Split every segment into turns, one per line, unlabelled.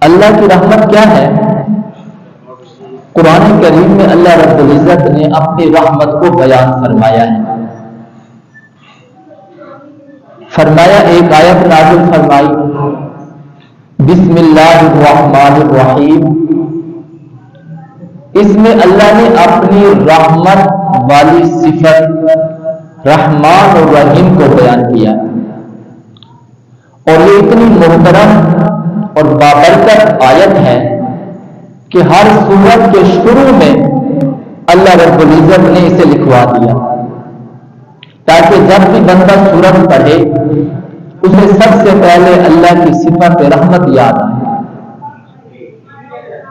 اللہ کی رحمت کیا ہے؟ قرآن کریم میں اللہ رب العزت نے اپنی رحمت کو بیان فرمایا ہے. فرمایا ایک آیت نازل فرمائی بسم اللہ الرحمن الرحیم. اس میں اللہ نے اپنی رحمت والی صفت رحمان اور رحیم کو بیان کیا اور یہ اتنی محترم اور بابرکت آیت ہے کہ ہر سورت کے شروع میں اللہ رب العزت نے اسے لکھوا دیا تاکہ جب بھی بندہ سورت پڑھے اسے سب سے پہلے اللہ کی صفت رحمت یاد آئے.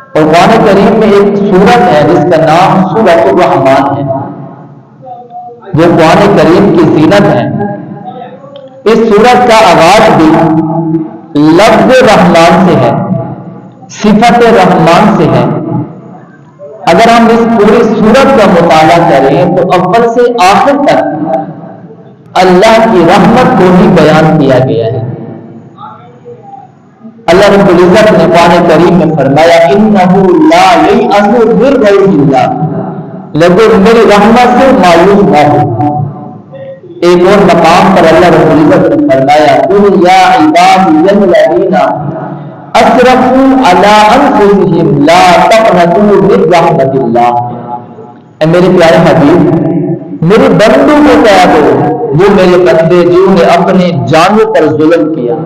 اور قرآن کریم میں ایک سورت ہے جس کا نام سورۃ الرحمن ہے جو قرآن کریم کی زینت ہے. اس سورت کا آغاز بھی لفظ رحمان سے ہے، صفت رحمان سے ہے. اگر ہم اس پوری سورت کا مطالعہ کریں تو اول سے آخر تک اللہ کی رحمت کو ہی بیان کیا گیا ہے. اللہ رب العزت نے قرآن کریم میں فرمایا انہ لا ییأس من روح اللہ، لیکن میری رحمت سے مایوس نہ ہو. ایک اور مقام پر اللہ رب العزت نے فرمایا قل یا عبادی الذین اسرفوا علی انفسہم لا تقنطوا من رحمت اللہ. اے میرے پیارے حبیب، میرے بندوں کو کہہ دو، وہ میرے بندے جنہوں نے اپنے جانوں پر ظلم کیا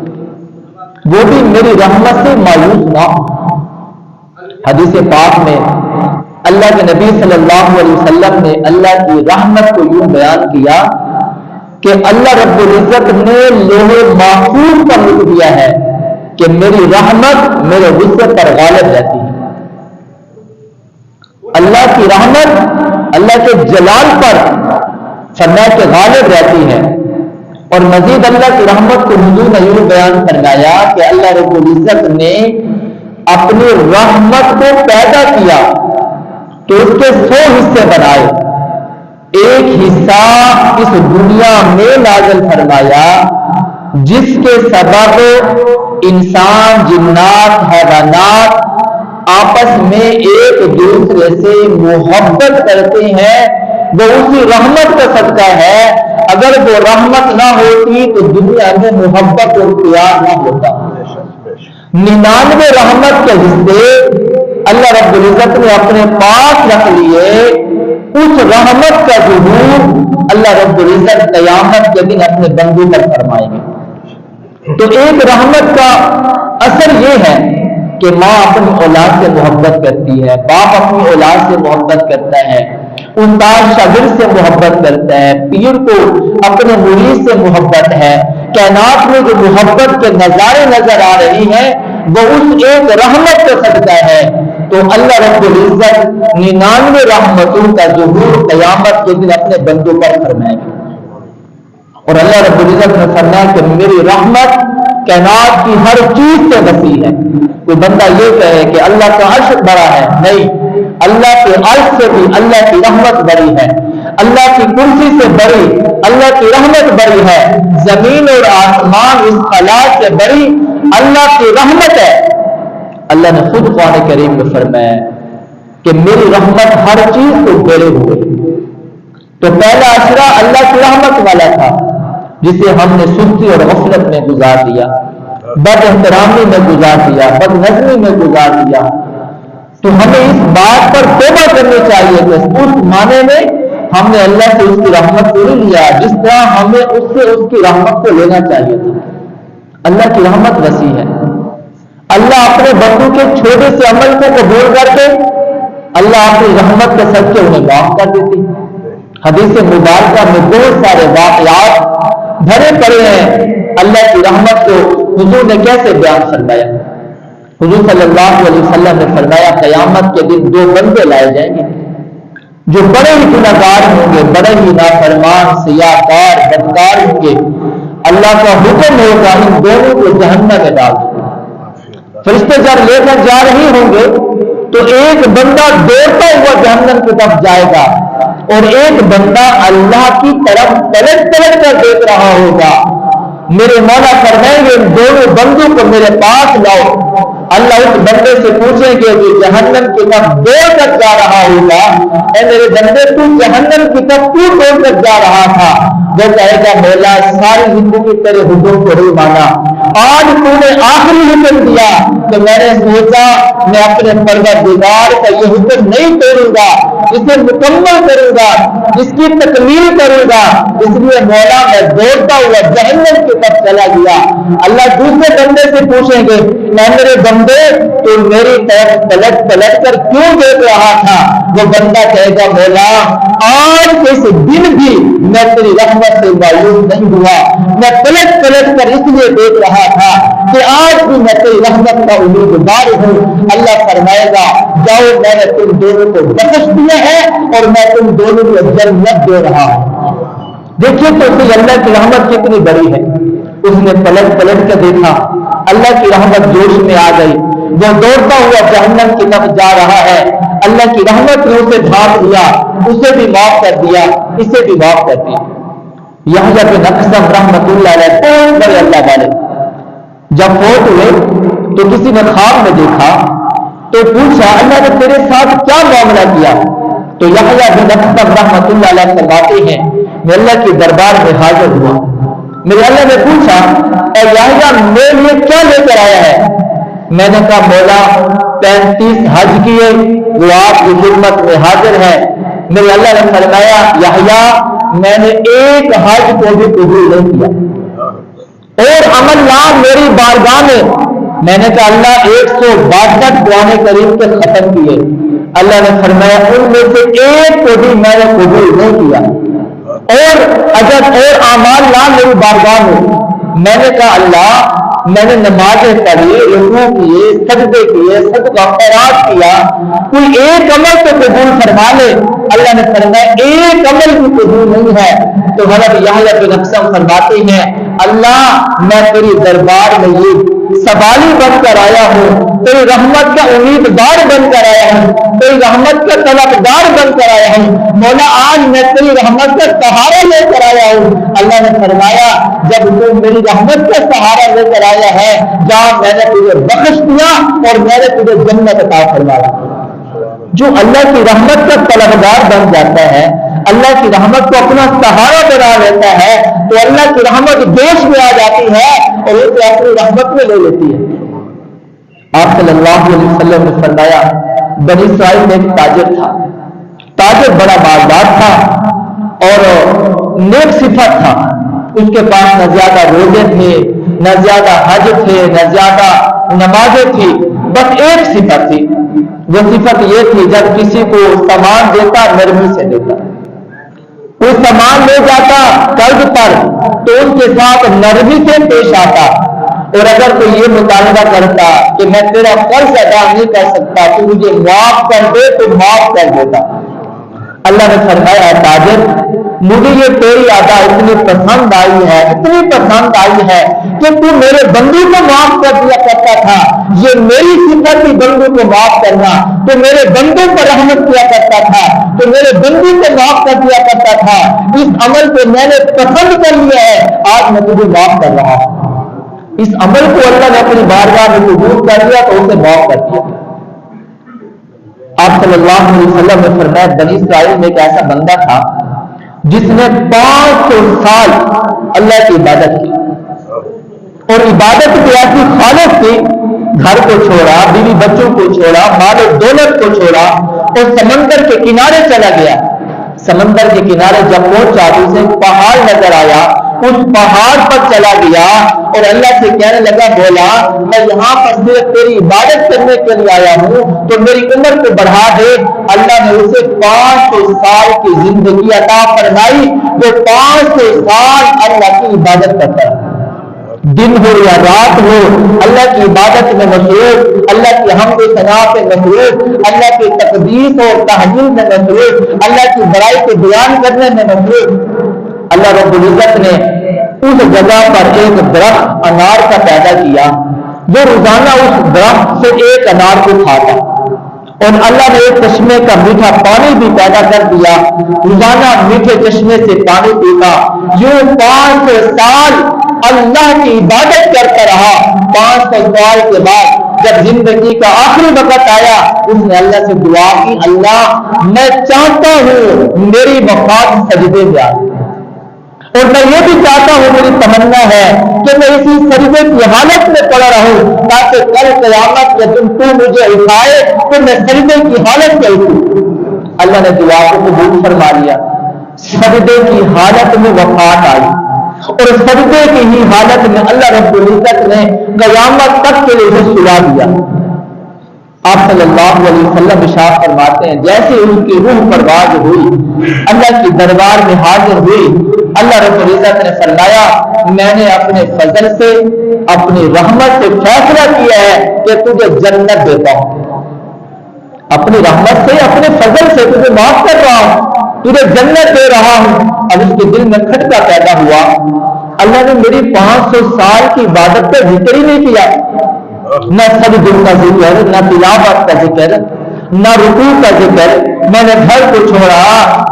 وہ بھی میری رحمت سے مایوس نہ ہو. حدیث پاک میں اللہ کے نبی صلی اللہ علیہ وسلم نے اللہ کی رحمت کو یوں بیان کیا کہ اللہ رب العزت نے لوح محفوظ پر لکھ دیا ہے کہ میری رحمت میرے غصے پر غالب رہتی ہے. اللہ کی رحمت اللہ کے جلال پر فرمایا کہ غالب رہتی ہے. اور مزید اللہ کی رحمت کو حضور نے یوں بیان فرمایا کہ اللہ رب العزت نے اپنی رحمت کو پیدا کیا تو اس کے 100 حصے بنائے. ایک حصہ اس دنیا میں نازل فرمایا جس کے سبب انسان، جنات، حیوانات آپس میں ایک دوسرے سے محبت کرتے ہیں. وہ اسی رحمت کا صدقہ ہے. اگر وہ رحمت نہ ہوتی تو دنیا میں محبت اور پیار نہ ہوتا. 99 رحمت کے حصے اللہ رب العزت نے اپنے پاس رکھ لیے. اس رحمت کا ظہور اللہ رب العزت قیامت کے دن اپنے بندوں پر فرمائیں گے. تو ایک رحمت کا اثر یہ ہے کہ ماں اپنی اولاد سے محبت کرتی ہے، باپ اپنی اولاد سے محبت کرتا ہے، استاد شاگرد سے محبت کرتا ہے، پیر کو اپنے مرید سے محبت ہے. کائنات میں جو محبت کے نظارے نظر آ رہی ہیں وہ اس ایک رحمت کا صدقہ ہے. تو اللہ رب العزت 99 رحمتوں کا ظہور قیامت کے دن اپنے بندوں پر فرمائے گا. اور اللہ رب العزت نے فرمایا کہ میری رحمت کائنات کی ہر چیز سے وسیع ہے. کوئی بندہ یہ کہے کہ اللہ کا عرش بڑا ہے، نہیں، اللہ کے عرش سے بھی اللہ کی رحمت بڑی ہے. اللہ کی کرسی سے بڑی اللہ کی رحمت بڑی ہے. زمین اور آسمان اس خلا سے بڑی اللہ کی رحمت ہے. اللہ نے خود قرآن کریم میں فرمایا کہ میری رحمت ہر چیز کو گھیرے ہوئے. تو پہلا اشرا اللہ کی رحمت والا تھا جسے ہم نے سستی اور غفلت میں گزار دیا، بد احترامی میں گزار دیا، بد نظمی میں گزار دیا. تو ہمیں اس بات پر توبہ کرنی چاہیے کہ اس معنی میں ہم نے اللہ سے اس کی رحمت کو نہیں لیا جس طرح ہمیں اس سے اس کی رحمت کو لینا چاہیے تھا. اللہ کی رحمت وسیع ہے. اللہ اپنے بندوں کے چھوٹے سے عمل کو قبول کر کے اللہ اپنی رحمت کے صدقے انہیں معاف کر دیتی. حدیث مبارکہ میں بہت سارے واقعات بھرے پڑے ہیں. اللہ کی رحمت کو حضور نے کیسے بیان فرمایا؟ حضور صلی اللہ علیہ وسلم نے فرمایا قیامت کے دن 2 بندے لائے جائیں گے جو بڑے ہی گنہگار ہوں گے، بڑے ہی نافرمان، سیاہکار، بدکار ہوں گے. اللہ کا حکم ہوگا ان دونوں کو جہنم میں ڈال دو. فرشتے جب لے کر جا رہی ہوں گے تو ایک بندہ دوڑتا ہوا جہنم کی طرف جائے گا اور ایک بندہ اللہ کی طرف پلٹ پلٹ کر دیکھ رہا ہوگا. میرے مولا فرمائیں گے ان دونوں بندوں کو میرے پاس لاؤ. اللہ اس بندے سے پوچھیں گے کہ جہنم کی طرف دوڑ کر جا رہا ہوگا، اے میرے بندے تو جہنم کی طرف کیوں دوڑ کر جا رہا تھا؟ وہ کہے گا مولا ساری زندگی تیرے حکم کو نہیں مانا، آج تو نے آخری حکم دیا تو میں نے سوچا میں اپنے پروردگار کا یہ حکم نہیں توڑوں گا، اسے مکمل کروں گا، اس کی تکمیل کروں گا، اس لیے مولا میں دوڑتا ہوا جہنم کی طرف چلا گیا۔ اللہ دوسرے بندے سے پوچھیں گے میں میرے بندے تو میری طرف پلٹ پلٹ کر کیوں دیکھ رہا تھا؟ وہ بندہ کہے گا مولا آج کے اس دن بھی میں تیری رحمت سے مایوس نہیں ہوا، میں پلٹ پلٹ کر اس لیے دیکھ رہا تھا کہ آج بھی میں تیری رحمت کا امیدوار ہوں۔ اللہ فرمائے گا جاؤ میں نے تم دونوں کو بخش دیا ہے اور میں تم دونوں کو جنت دے رہا ہوں۔ دیکھیے تو اسی اللہ کی رحمت کتنی بڑی ہے۔ اس نے پلٹ پلٹ کر دیکھا، اللہ کی رحمت جوش میں آ گئی، وہ دوڑتا ہوا جہنم کی طرف جا رہا ہے، اللہ کی رحمت نے اسے ڈھانپ لیا، اسے بھی معاف کر دیا، اسے بھی معاف کر دیا۔ یحییٰ بن اقسم رحمت اللہ علیہ بہت بڑے اللہ والے جب فوت ہوئے تو کسی نے خواب میں دیکھا تو پوچھا اللہ نے تیرے ساتھ کیا معاملہ کیا؟ تو یحییٰ بن اقسم رحمت اللہ علیہ فرماتے ہیں میں اللہ کے دربار میں حاضر ہوا، میرے اللہ نے پوچھا اے یحییٰ میرے لیے کیا لے کر آیا ہے؟ میں نے کہا مولا 35 حج کیے وہ آپ کی خدمت میں حاضر ہے۔ میرے اللہ نے فرمایا یحییٰ میں نے ایک حج کو بھی قبول نہیں کیا اور عمل نام میری بارگاہ میں نے کہا اللہ 162 قرآن کریم کے ختم کیے۔ اللہ نے فرمایا ان میں سے ایک کو بھی میں نے قبول نہیں کیا اور اجر اور اعمال نام میری بارگاہ میں نے کہا اللہ میں نے نمازیں پڑھی، رکوع کیے، سجدے کیے، صدقہ خیرات کیا، کوئی ایک عمل تو قبول فرما لے۔ اللہ نے فرمایا ایک عمل بھی قبول نہیں ہے۔ تو حضرت یحییٰ بن اقسم فرماتے ہیں اللہ میں تیری دربار میں یہ سوالی بن کر آیا ہوں، تیری رحمت کا امیدوار بن کر آیا ہوں، تیری رحمت کا طلبگار بن کر آیا ہوں، مولا آج میں تیری رحمت کا سہارا لے کر آیا ہوں۔ اللہ نے فرمایا جب تو میری رحمت کا سہارا لے کر آیا ہے جہاں میں نے تجھے بخش دیا اور میں نے تجھے جنت عطا فرمایا۔ جو اللہ کی رحمت کا طلبگار بن جاتا ہے، اللہ کی رحمت کو اپنا سہارا بنا لیتا ہے تو اللہ کی رحمت جوش میں آ جاتی ہے اور اسے اپنی رحمت میں لے لیتی ہے۔ آپ صلی اللہ علیہ وسلم نے فرمایا بنی اسرائیل میں ایک تاجر تھا، تاجر بڑا مالدار تھا اور نیک صفت تھا، اس کے پاس نہ زیادہ روزے تھے، نہ زیادہ حج تھے، نہ زیادہ نمازیں تھی، بس ایک صفت تھی، وہ صفت یہ تھی جب کسی کو سامان دیتا نرمی سے دیتا، کوئی سامان لے جاتا قرض پر تو اس کے ساتھ نرمی سے پیش آتا، اور اگر کوئی یہ مطالبہ کرتا کہ میں تیرا قرض ادا نہیں کر سکتا تو مجھے معاف کر دے تو معاف کر دیتا۔ اللہ نے فرمایا تاجر مجھے یہ تیری ادا اتنی پسند آئی ہے، اتنی پسند آئی ہے کہ تو میرے بندوں کو معاف کر دیا کرتا تھا، یہ میری صفت تھی بندوں کو معاف کرنا، تو میرے بندوں پر رحمت کیا کرتا تھا، تو میرے بندوں کو معاف کر دیا کرتا تھا، اس عمل کو میں نے پسند کر لیا ہے، آج میں تجھے معاف کر رہا ہوں۔ اس عمل کو اللہ نے اپنی بارگاہ میں قبول کر لیا تو اسے معاف کر دیا۔ آپ صلی اللہ علیہ وسلم نے فرمایا بنی اسرائیل میں ایک ایسا بندہ تھا جس نے 500 سال اللہ کی عبادت کی اور عبادت کی ایسی خالص کی، گھر کو چھوڑا، بیوی بچوں کو چھوڑا، مال و دولت کو چھوڑا اور سمندر کے کنارے چلا گیا۔ سمندر کے کنارے جب پہنچا تو اسے پہاڑ نظر آیا، اس پہاڑ پر چلا گیا اور اللہ سے کہنے لگا بولا میں یہاں پر صرف تیری عبادت کرنے کے لیے آیا ہوں تو میری عمر کو بڑھا دے۔ اللہ نے اسے 500 سال کی زندگی عطا فرمائی، وہ 500 سال اللہ کی عبادت کرتا ہے، دن ہو یا رات ہو اللہ کی عبادت میں مصروف، اللہ کی حمد و ثنا پہ مصروف، اللہ کی تقدیس اور تحلیل میں مصروف، اللہ کی بڑائی کے بیان کرنے میں مصروف۔ اللہ رب العزت نے اس جگہ پر ایک درخت انار کا پیدا کیا، وہ روزانہ اس درخت سے ایک انار کو کھاتا، اور اللہ نے ایک چشمے کا میٹھا پانی بھی پیدا کر دیا، روزانہ میٹھے چشمے سے پانی پیتا۔ یوں 500 سال اللہ کی عبادت کرتا رہا۔ 500 سال کے بعد جب زندگی کا آخری وقت آیا اس نے اللہ سے دعا کی، اللہ میں چاہتا ہوں میری وفات سجدے میں آئے، اور میں یہ بھی چاہتا ہوں، میری تمنا ہے کہ میں اسی سجدے کی حالت میں پڑا رہوں تاکہ کل قیامت میں جب تو مجھے اٹھائے تو میں سجدے کی حالت میں اٹھوں۔ اللہ نے دعا کو قبول فرما لیا، سجدے کی حالت میں وفات آئی، اور سجدے کی ہی حالت میں اللہ رب العزت نے قیامت تک کے لیے سلا دیا۔ آپ صلی اللہ علیہ وسلم ارشاد فرماتے ہیں جیسے ان کی روح پرواز ہوئی، اللہ کی دربار میں حاضر ہوئی، اللہ رب العزت نے فرمایا میں نے اپنے فضل سے اپنی رحمت سے فیصلہ کیا ہے کہ تجھے جنت دیتا ہوں، اپنی رحمت سے اپنے فضل سے تجھے معاف کر رہا ہوں، تجھے جنت دے رہا ہوں۔ اب اس کے دل میں کھٹکا پیدا ہوا، اللہ نے میری 500 سال کی عبادت پہ ذکر ہی نہیں کیا، نہ سجدوں کا ذکر، نہ تلاوت کا ذکر، نہ رکوع کا ذکر، میں نے گھر کو چھوڑا،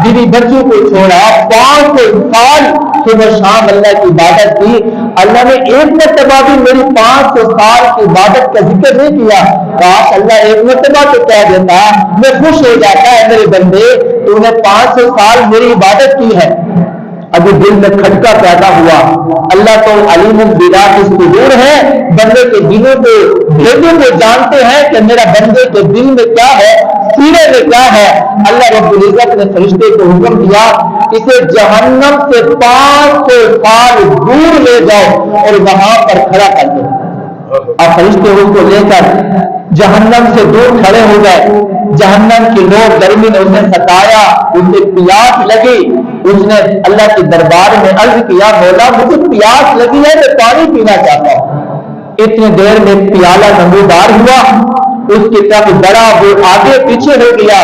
بیوی بچوں کو چھوڑا، 500 سال صبح شام اللہ کی عبادت کی، اللہ نے ایک مرتبہ بھی میری 500 سال کی عبادت کا ذکر نہیں کیا۔ کاش اللہ ایک مرتبہ تو کہہ دیتا، میں خوش ہو جاتا ہے میرے بندے تو نے 500 سال میری عبادت کی ہے۔ ابھی دل میں کھٹکا پیدا ہوا، اللہ تو علیم بذات الصدور ہے، بندے کے دلوں کے بھیدوں کو جانتے ہیں کہ میرا بندے کے دل میں کیا ہے، سینے میں کیا ہے۔ اللہ رب العزت نے فرشتے کو حکم دیا اسے جہنم سے 500 سال دور لے جاؤ اور وہاں پر کھڑا کر دو۔ اب فرشتے اس کو لے کر جہنم سے دور کھڑے ہو گئے، جہنم کے لوگ گرمی نے اسے ستایا، اسے پیاس لگی، اس نے اللہ کے دربار میں عرض کیا مولا مجھے پیاس لگی ہے، میں پانی پینا چاہتا ہوں۔ اتنی دیر میں پیالہ نمودار ہوا، اس کی طرف بڑا، وہ آگے پیچھے ہو گیا،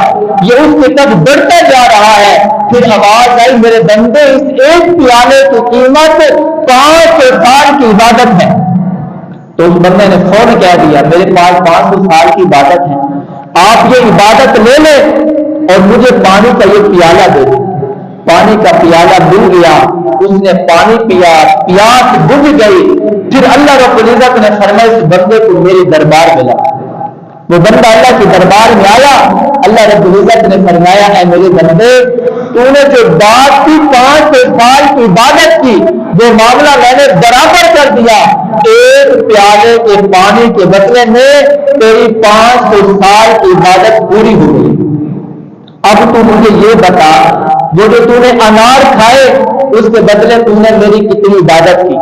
یہ اس کی طرف بڑھتا جا رہا ہے۔ پھر آواز آئی میرے بندے اس ایک پیالے کی قیمت 500 سال کی عبادت ہے۔ تو اس بندے نے فوراً کہہ دیا میرے پاس 500 سال کی عبادت ہے، آپ یہ عبادت لے لیں اور مجھے پانی کا یہ پیالہ دے دیں۔ پانی کا پیالہ مل گیا، اس نے پانی پیا، پیاس بجھ گئی۔ پھر اللہ رب العزت نے فرمایا اس بندے کو میرے دربار میں لا۔ وہ بندہ اللہ کے دربار میں آیا، اللہ رب العزت نے فرمایا اے میرے بندے تو نے جو بات کی 500 سال کی عبادت کی وہ معاملہ میں نے برابر کر دیا، ایک پیالے کے پانی کے بدلے میں تیری 500 سال کی عبادت پوری ہو گئی۔ اب تو مجھے یہ بتا وہ جو تو نے انار کھائے اس کے بدلے تو نے میری کتنی عبادت کی،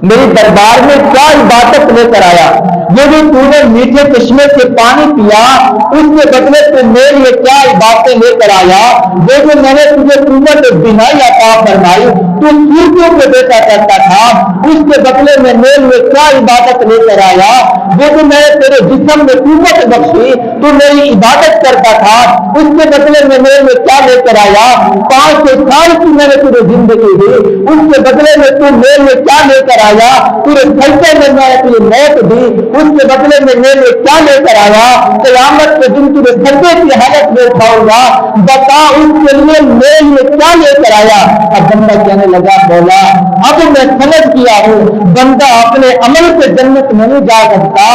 میری دربار میں کیا عبادت لے کر آیا؟ وہ جو تو نے میٹھے چشمے سے پانی پیا اس کے بدلے تو میرے لیے کیا عبادتیں لے کر آیا؟ وہ جو میں نے تجھے قوت بینائی عطا فرمائی تو سورجوں کو دیکھا کرتا تھا اس کے بدلے میں میرے لیے کیا عبادت لے کر آیا؟ وہ جو میں نے تیرے جسم میں قوت بخشی تو میری عبادت کرتا تھا اس کے بدلے میں میرے لیے کیا لے کر آیا؟ 500 سال کی میں نے تجھے زندگی دی اس کے بدلے میں تو میرے لیے کیا لے کر آیا؟ تجھے سجدے میں میں نے تجھے موت دی اس کے بدلے میں میرے لیے کیا لے کر آیا؟ قیامت کے دن تجھے سجدے کی حالت میں اٹھاؤں گا، بتا اس کے لیے میرے لیے کیا لے کر آیا؟ اب بندہ کہنے لگا مولا اب میں سمجھ گیا ہوں بندہ اپنے عمل سے جنت میں نہیں جا سکتا،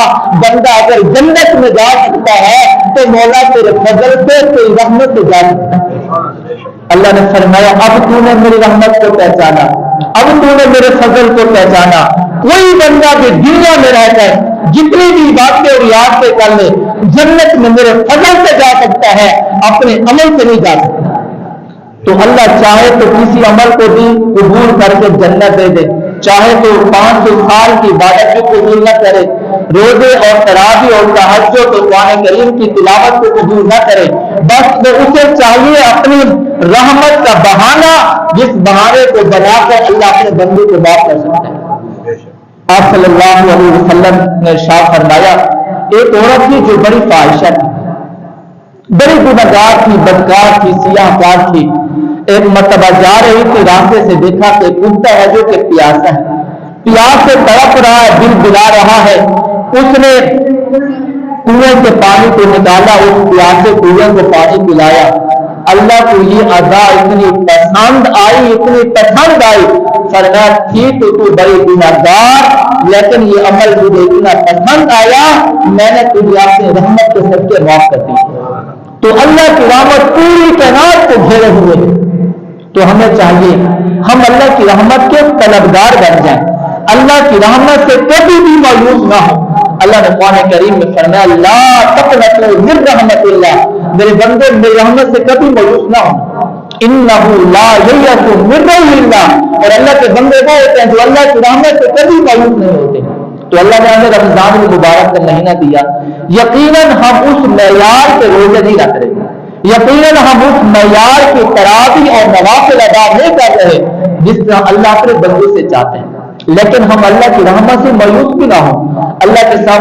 بندہ اگر جنت میں جا سکتا ہے تو مولا تیرے فضل سے تیری رحمت سے جا سکتا ہے۔ اللہ نے فرمایا اب تو نے میری رحمت کو پہچانا، اب تو نے میرے فضل کو پہچانا۔ کوئی بندہ بھی دنیا میں رہ کر جتنی بھی باتیں اور یادیں کر لے جنت میں میرے فضل سے جا سکتا ہے، اپنے عمل سے نہیں جا سکتا۔ تو اللہ چاہے تو کسی عمل کو بھی قبول کر کے جنت دے دے، چاہے تو 500 سال کی عبادت کو قبول نہ کرے، روزے اور تراویح اور تہجد اور قرآن کریم کی تلاوت کو قبول نہ کرے، بس اسے چاہیے اپنی رحمت کا بہانہ جس بہانے کو بنا کر اللہ اپنے بندے کو معاف کر سکتا ہے۔ آپ صلی اللہ علیہ وسلم نے ارشاد فرمایا ایک عورت تھی جو بڑی فاحشہ تھی، بڑی گنہگار تھی، بدکار تھی، سیاہ کار تھی۔ ایک مرتبہ جا رہی تھی، راستے سے دیکھا کہ کتا ہے جو کہ پیاسا ہے، پیاس سے تڑپ رہا ہے، دل بلا رہا ہے۔ اس نے کنویں سے پانی کو نکالا، اس پیاسے کنویں کو پانی پلایا۔ اللہ کو یہ ادا اتنی پسند آئی، فرمایا تھی تو بڑے گناہگار، لیکن یہ عمل مجھے اتنا پسند آیا، میں نے تجھے اپنی رحمت کے صدقے معاف کر دی۔ تو اللہ کی رحمت پوری کائنات کو گھیرے ہوئے ہے، تو ہمیں چاہیے ہم اللہ کی رحمت کے طلبگار بن جائیں، اللہ کی رحمت سے کبھی بھی مایوس نہ ہو۔ اللہ نے قرآن کریم میں فرمایا لا تقنطوا من رحمت اللہ، میرے بندے میری رحمت سے کبھی مایوس نہ ہو، انہ لا ییأس من روح اللہ، اور اللہ کے بندے وہ ہوتے ہیں جو اللہ کی رحمت سے کبھی مایوس نہیں ہوتے۔ تو اللہ نے ہمیں رمضان المبارک کا مہینہ دیا، یقیناً ہم اس معیار کے روزے نہیں رکھ رہے، یقیناً ہم اس معیار کی تراویح اور نوافل ادا نہیں کر رہے جس طرح اللہ اپنے بندے سے چاہتے ہیں، لیکن ہم اللہ کی رحمت سے مایوس بھی نہ ہوں۔ اللہ کے سامنے